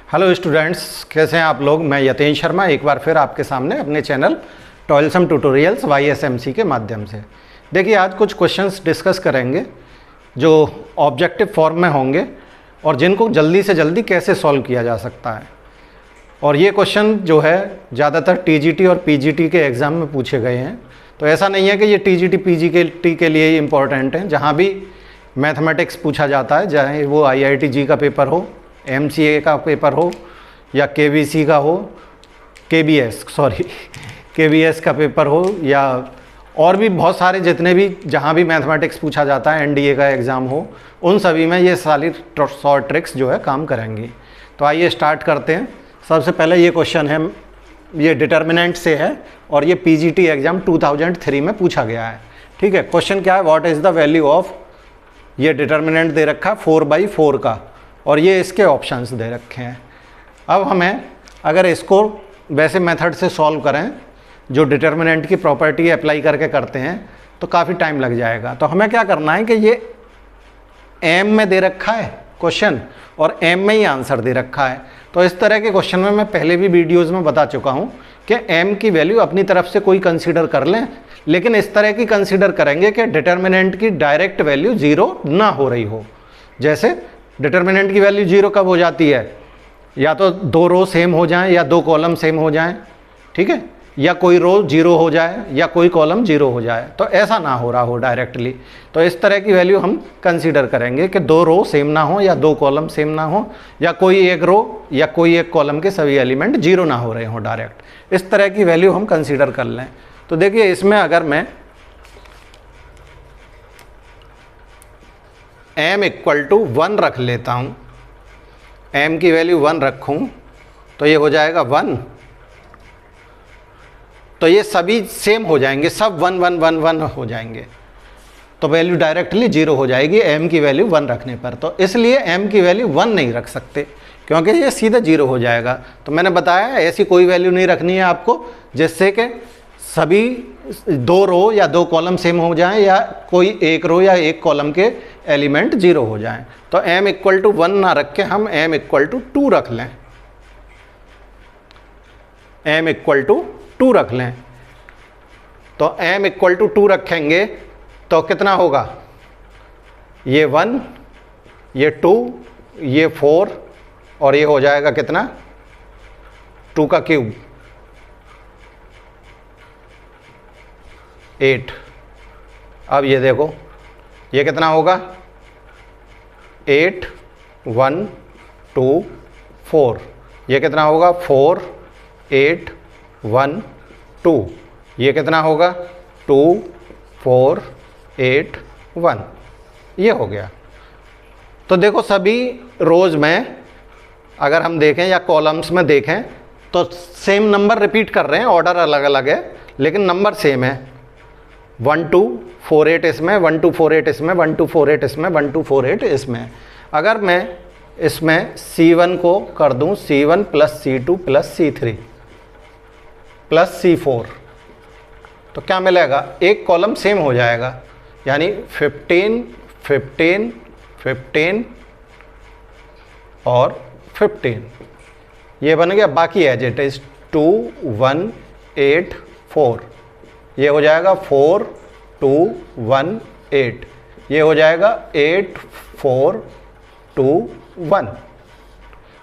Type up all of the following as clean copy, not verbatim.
Hello students, कैसे हैं आप लोग। मैं यतेश शर्मा एक बार फिर आपके सामने अपने चैनल टॉयलसम ट्यूटोरियल्स YSMC के माध्यम से। देखिए, आज कुछ क्वेश्चंस डिस्कस करेंगे जो ऑब्जेक्टिव फॉर्म में होंगे और जिनको जल्दी से जल्दी कैसे सॉल्व किया जा सकता है। और ये क्वेश्चन जो है ज़्यादातर TGT और PGT के एग्ज़ाम में पूछे गए हैं। तो ऐसा नहीं है कि ये TGT PGT के लिए ही इम्पोर्टेंट है। जहाँ भी मैथमेटिक्स पूछा जाता है, चाहे वो IIT का पेपर हो, MCA का पेपर हो या KBC का हो, KBS का पेपर हो, या और भी बहुत सारे जितने भी जहाँ भी मैथमेटिक्स पूछा जाता है, NDA का एग्ज़ाम हो, उन सभी में ये सारी शॉर्ट ट्रिक्स जो है काम करेंगी। तो आइए स्टार्ट करते हैं। सबसे पहले ये क्वेश्चन है, ये डिटर्मिनेंट से है और ये PGT एग्ज़ाम 2003 में पूछा गया है। ठीक है, क्वेश्चन क्या है, what is the value of, ये डिटर्मिनेंट दे रखा है 4/4 का और ये इसके ऑप्शंस दे रखे हैं। अब हमें अगर इसको वैसे मेथड से सॉल्व करें जो डिटर्मिनेंट की प्रॉपर्टी अप्लाई करके करते हैं तो काफ़ी टाइम लग जाएगा। तो हमें क्या करना है कि ये M में दे रखा है क्वेश्चन और M में ही आंसर दे रखा है। तो इस तरह के क्वेश्चन में मैं पहले भी वीडियोज़ में बता चुका हूँ कि M की वैल्यू अपनी तरफ से कोई कंसीडर कर लें, लेकिन इस तरह की कंसीडर करेंगे कि डिटर्मिनेंट की डायरेक्ट वैल्यू 0 ना हो रही हो। जैसे डिटर्मिनेंट की वैल्यू 0 कब हो जाती है, या तो 2 रो सेम हो जाएं या 2 कॉलम सेम हो जाएं, ठीक है, या कोई रो 0 हो जाए या कोई कॉलम 0 हो जाए। तो ऐसा ना हो रहा हो डायरेक्टली, तो इस तरह की वैल्यू हम कंसीडर करेंगे कि 2 रो सेम ना हो या 2 कॉलम सेम ना हो या कोई एक रो या कोई एक कॉलम के सभी एलिमेंट 0 ना हो रहे हो डायरेक्ट। इस तरह की वैल्यू हम कंसीडर कर लें। तो देखिए, इसमें अगर मैं M = 1 रख लेता हूँ, M की वैल्यू 1 रखूँ तो ये हो जाएगा 1। तो ये सभी सेम हो जाएंगे, सब 1 1 1 1 हो जाएंगे, तो वैल्यू डायरेक्टली 0 हो जाएगी M की वैल्यू 1 रखने पर। तो इसलिए M की वैल्यू 1 नहीं रख सकते क्योंकि ये सीधे 0 हो जाएगा। तो मैंने बताया ऐसी कोई वैल्यू नहीं रखनी है आपको जिससे कि सभी 2 रो या 2 कॉलम सेम हो जाएं या कोई एक रो या एक कॉलम के एलिमेंट 0 हो जाएं। तो M = 1 ना रख के हम M = 2 रख लें, M = 2 रख लें। तो M = 2 रखेंगे तो कितना होगा, ये 1, ये 2, ये 4 और ये हो जाएगा कितना, 2 का क्यूब 8। अब ये देखो ये कितना होगा, 8 1 2 4, ये कितना होगा 4 8 1 2, ये कितना होगा 2 4 8 1, ये हो गया। तो देखो सभी रोज़ में अगर हम देखें या कॉलम्स में देखें तो सेम नंबर रिपीट कर रहे हैं, ऑर्डर अलग अलग है लेकिन नंबर सेम है। 1 2 4 8 इसमें, 1 2 4 8 इसमें, 1 2 4 8 इसमें, 1 2 4 8 इसमें। अगर मैं इसमें C1 को कर दूं C1 + C2 + C3 + C4 तो क्या मिलेगा, एक कॉलम सेम हो जाएगा, यानी 15 15 15 और 15 ये बन गया। बाकी एज इट इज 2 1 8 4, ये हो जाएगा 4 2 1 8, ये हो जाएगा 8 4 2 1।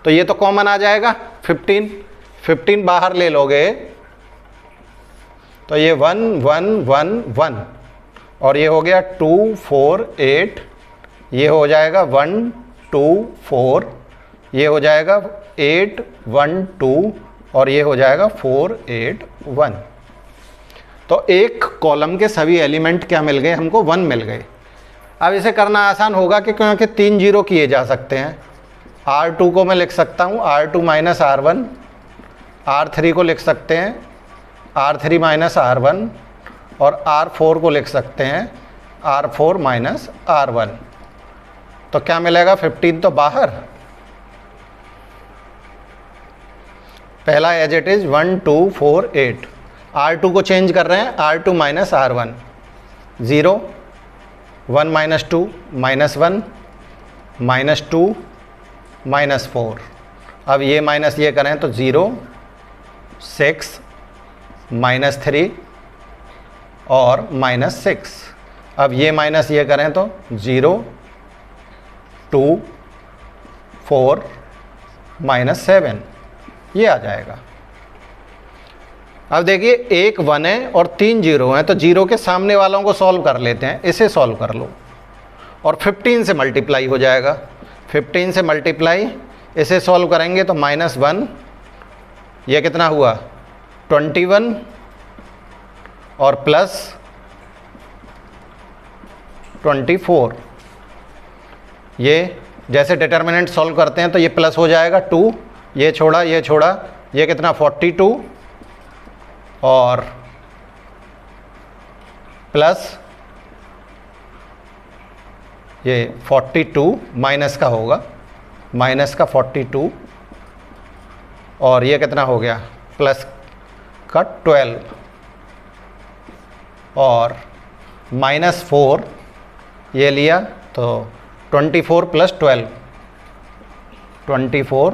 तो ये तो कॉमन आ जाएगा, 15 15 बाहर ले लोगे तो ये 1 1 1 1 और ये हो गया 2 4 8, ये हो जाएगा 1 2 4, ये हो जाएगा 8 1 2 और ये हो जाएगा 4 8 1। तो एक कॉलम के सभी एलिमेंट क्या मिल गए हमको, 1 मिल गए। अब इसे करना आसान होगा कि क्योंकि 3 0 किए जा सकते हैं। R2 को मैं लिख सकता हूँ R2 - R1, R3 को लिख सकते हैं R3 - R1 और R4 को लिख सकते हैं R4 - R1। तो क्या मिलेगा, 15 तो बाहर, पहला एज इट इज 1 2 4 8। R2 को चेंज कर रहे हैं, R2 - R1, 0 1 - 2 -1 -2 -4 अब ये माइनस ये करें तो 0, 6, -3 और -6। अब ये माइनस ये करें तो 0, 2, 4, -7 ये आ जाएगा। अब देखिए एक 1 है और 3 0 हैं, तो 0 के सामने वालों को सॉल्व कर लेते हैं। इसे सॉल्व कर लो और 15 से मल्टीप्लाई हो जाएगा। 15 से मल्टीप्लाई, इसे सॉल्व करेंगे तो -1, ये कितना हुआ 21 और प्लस 24। ये जैसे डिटर्मिनेंट सॉल्व करते हैं तो ये प्लस हो जाएगा 2, ये छोड़ा ये कितना 42 और प्लस ये 42 माइनस का होगा, माइनस का 42 और ये कितना हो गया प्लस का 12 और -4 ये लिया तो 24 प्लस 12, 24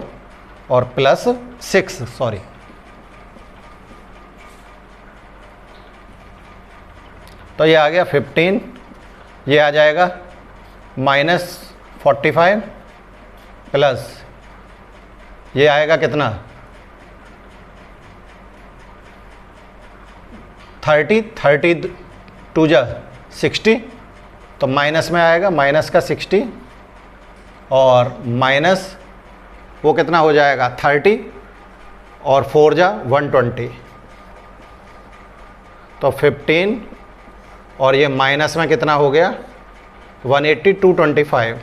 और प्लस 6 सॉरी, तो ये आ गया 15। ये आ जाएगा -45 प्लस ये आएगा कितना 32 जा 60, तो माइनस में आएगा माइनस का 60 और माइनस वो कितना हो जाएगा 30 और 4 जा 120, तो 15 और ये माइनस में कितना हो गया 180, 225।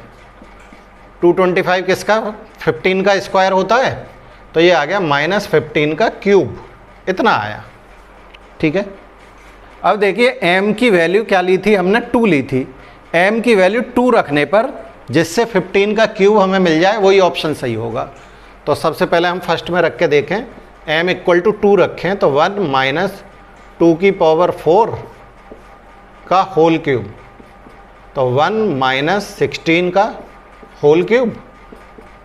225 किसका 15 का स्क्वायर होता है, तो ये आ गया -15 का क्यूब, इतना आया। ठीक है, अब देखिए m की वैल्यू क्या ली थी हमने 2 ली थी। m की वैल्यू 2 रखने पर जिससे 15 का क्यूब हमें मिल जाए वही ऑप्शन सही होगा। तो सबसे पहले हम फर्स्ट में रख के देखें, m = 2 रखें तो 1 - 2 की पावर 4 का होल क्यूब, तो 1 - 16 का होल क्यूब,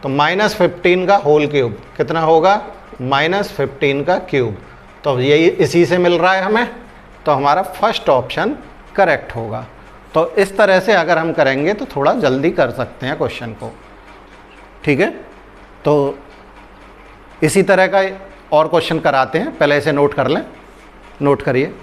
तो -15 का होल क्यूब कितना होगा -15 का क्यूब। तो यही इसी से मिल रहा है हमें, तो हमारा फर्स्ट ऑप्शन करेक्ट होगा। तो इस तरह से अगर हम करेंगे तो थोड़ा जल्दी कर सकते हैं क्वेश्चन को। ठीक है, तो इसी तरह का और क्वेश्चन कराते हैं, पहले इसे नोट कर लें, नोट करिए।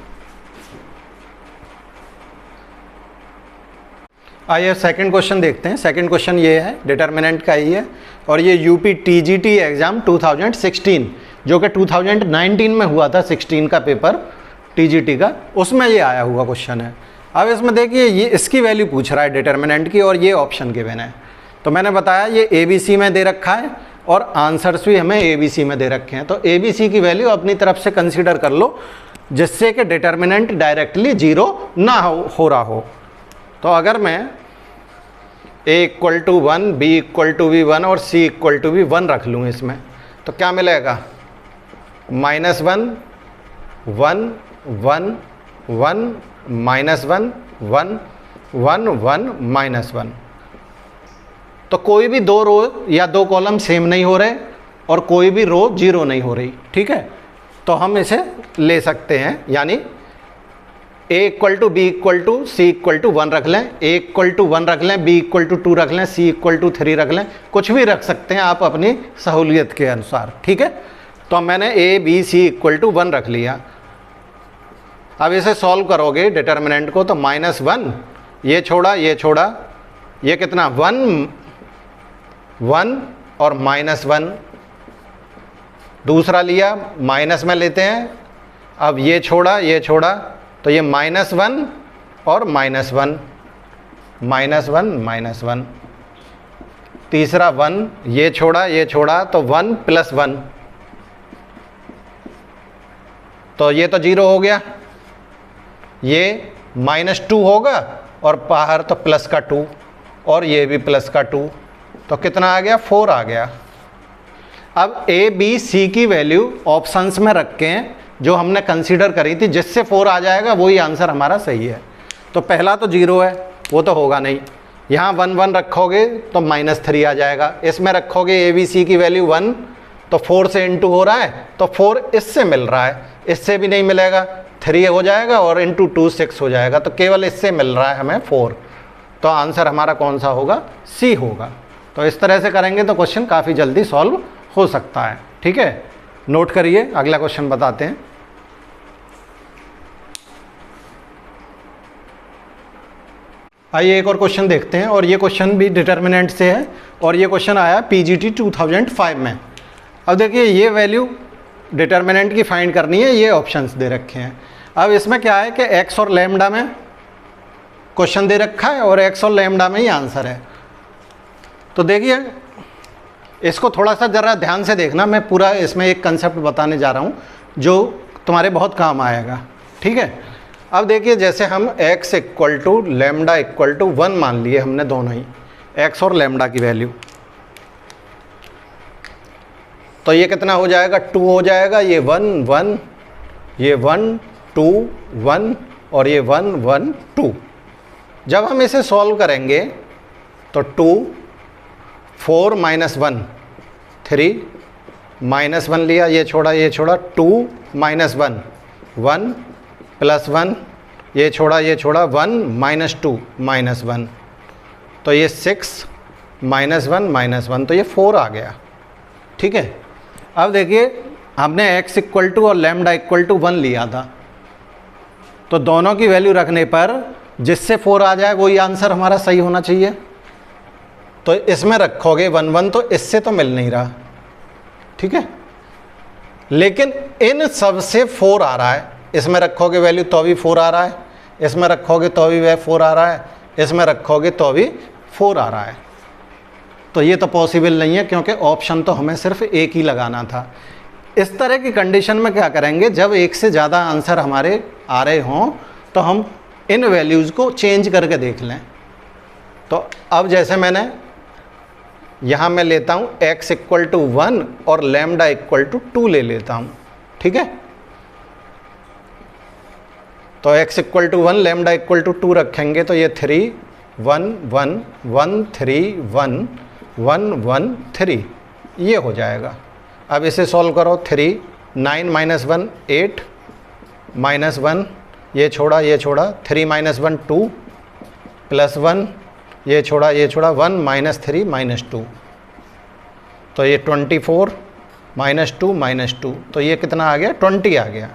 आइए सेकंड क्वेश्चन देखते हैं। सेकंड क्वेश्चन ये है, डिटर्मिनेंट का ही है और ये यूपी टीजीटी एग्ज़ाम 2016 जो कि 2019 में हुआ था, 16 का पेपर टीजीटी का, उसमें ये आया हुआ क्वेश्चन है। अब इसमें देखिए ये इसकी वैल्यू पूछ रहा है डिटर्मिनेंट की और ये ऑप्शन गिवन है। तो मैंने बताया ये ABC में दे रखा है और आंसर्स भी हमें ABC में दे रखे हैं। तो ABC की वैल्यू अपनी तरफ से कंसीडर कर लो जिससे कि डिटर्मिनेंट डायरेक्टली 0 ना हो रहा हो। तो अगर मैं A = 1, B = भी 1 और C = भी 1 रख लूँ इसमें, तो क्या मिलेगा -1 1 1 1 -1 1 1 1 -1। तो कोई भी 2 रो या 2 कॉलम सेम नहीं हो रहे और कोई भी रो 0 नहीं हो रही। ठीक है, तो हम इसे ले सकते हैं, यानी A = B = C = 1 रख लें, A = 1 रख लें, B = 2 रख लें, C = 3 रख लें, कुछ भी रख सकते हैं आप अपनी सहूलियत के अनुसार। ठीक है, तो मैंने A B C = 1 रख लिया। अब इसे सॉल्व करोगे डिटर्मिनेंट को तो -1 ये छोड़ा ये कितना 1 1 और -1, दूसरा लिया माइनस में लेते हैं। अब ये छोड़ा तो ये -1 और -1 -1 तीसरा 1 ये छोड़ा तो 1 + 1, तो ये तो 0 हो गया, ये -2 होगा और बाहर तो प्लस का 2 और ये भी प्लस का 2, तो कितना आ गया 4 आ गया। अब A B C की वैल्यू ऑप्शंस में रख के जो हमने कंसीडर करी थी जिससे 4 आ जाएगा वही आंसर हमारा सही है। तो पहला तो 0 है, वो तो होगा नहीं। यहाँ 1 1 रखोगे तो -3 आ जाएगा। इसमें रखोगे A B C की वैल्यू 1 तो 4 से इंटू हो रहा है, तो 4 इससे मिल रहा है, इससे भी नहीं मिलेगा, 3 हो जाएगा और इंटू 2 6 हो जाएगा, तो केवल इससे मिल रहा है हमें 4। तो आंसर हमारा कौन सा होगा? सी होगा। तो इस तरह से करेंगे तो क्वेश्चन काफ़ी जल्दी सॉल्व हो सकता है। ठीक है, नोट करिए, अगला क्वेश्चन बताते हैं। आइए एक और क्वेश्चन देखते हैं, और ये क्वेश्चन भी डिटर्मिनेंट से है, और ये क्वेश्चन आया पीजीटी 2005 में। अब देखिए ये वैल्यू डिटर्मिनेंट की फाइंड करनी है, ये ऑप्शंस दे रखे हैं। अब इसमें क्या है कि एक्स और लैम्डा में क्वेश्चन दे रखा है और एक्स और लैम्डा में ही आंसर है। तो देखिए इसको थोड़ा सा ज़रा ध्यान से देखना, मैं पूरा इसमें एक कंसेप्ट बताने जा रहा हूँ जो तुम्हारे बहुत काम आएगा। ठीक है, अब देखिए जैसे हम x equal to lambda equal to 1 मान लिए हमने दोनों ही, x और लैम्डा की वैल्यू, तो ये कितना हो जाएगा? 2 हो जाएगा, ये 1 1, ये 1 2 1 और ये 1 1 2। जब हम इसे सॉल्व करेंगे तो 2 4 माइनस 1 3 माइनस 1 लिया, ये छोड़ा 2 माइनस 1 1 प्लस 1, ये छोड़ा 1 माइनस 2 माइनस 1, तो ये 6 माइनस 1, तो ये 4 आ गया। ठीक है, अब देखिए हमने x इक्वल टू और लैम्डा इक्वल टू 1 लिया था, तो दोनों की वैल्यू रखने पर जिससे 4 आ जाए वही आंसर हमारा सही होना चाहिए। तो इसमें रखोगे 1 1, तो इससे तो मिल नहीं रहा। ठीक है, लेकिन इन सब से 4 आ रहा है, इसमें रखोगे वैल्यू तो भी 4 आ रहा है, इसमें रखोगे तो भी वह 4 आ रहा है, इसमें रखोगे तो भी 4 आ रहा है। तो ये तो पॉसिबल नहीं है, क्योंकि ऑप्शन तो हमें सिर्फ एक ही लगाना था। इस तरह की कंडीशन में क्या करेंगे, जब एक से ज़्यादा आंसर हमारे आ रहे हों तो हम इन वैल्यूज़ को चेंज करके देख लें। तो अब जैसे मैंने यहाँ मैं लेता हूँ x इक्वल टू 1 और लैम्डा इक्वल टू 2 ले लेता हूँ। ठीक है, तो x equal to 1 lambda equal to 2 रखेंगे, तो ये 3 1 1 1 3 1 1 1 3 ये हो जाएगा। अब इसे सॉल्व करो, 3 9 माइनस 1 8 माइनस 1, ये छोड़ा 3 माइनस 1 2 प्लस 1, ये छोड़ा 1 माइनस 3 माइनस 2, तो ये 24 माइनस 2 माइनस 2, तो ये कितना आ गया? 20 आ गया।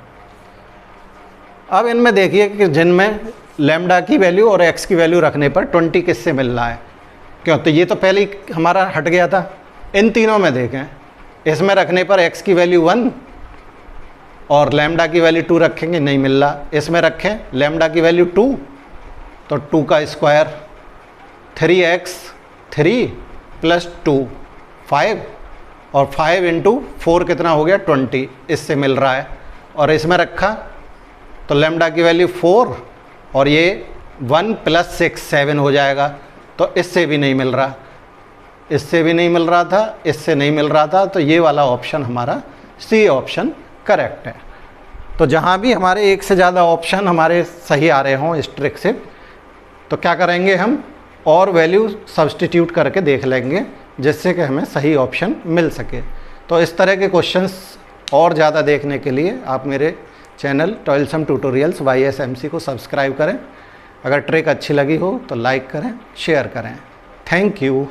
अब इनमें देखिए कि जिनमें लैम्डा की वैल्यू और x की वैल्यू रखने पर 20 किससे मिल रहा है? क्यों? तो ये तो पहले ही हमारा हट गया था। इन तीनों में देखें, इसमें रखने पर x की वैल्यू 1 और लैम्डा की वैल्यू 2 रखेंगे, नहीं मिल रहा। इसमें रखें लैम्डा की वैल्यू 2, तो 2 का स्क्वायर 3x 3 प्लस 2 5, और 5 इंटू 4 कितना हो गया? 20, इससे मिल रहा है। और इसमें रखा तो लैम्डा की वैल्यू 4 और ये 1 प्लस 6 7 हो जाएगा, तो इससे भी नहीं मिल रहा, इससे भी नहीं मिल रहा था, इससे नहीं मिल रहा था, तो ये वाला ऑप्शन हमारा सी ऑप्शन करेक्ट है। तो जहाँ भी हमारे एक से ज़्यादा ऑप्शन हमारे सही आ रहे हों इस ट्रिक से, तो क्या करेंगे हम और वैल्यू सब्सटीट्यूट करके देख लेंगे, जिससे कि हमें सही ऑप्शन मिल सके। तो इस तरह के क्वेश्चंस और ज़्यादा देखने के लिए आप मेरे चैनल टॉयलसम ट्यूटोरियल्स YSMC को सब्सक्राइब करें। अगर ट्रिक अच्छी लगी हो तो लाइक करें, शेयर करें। Thank you.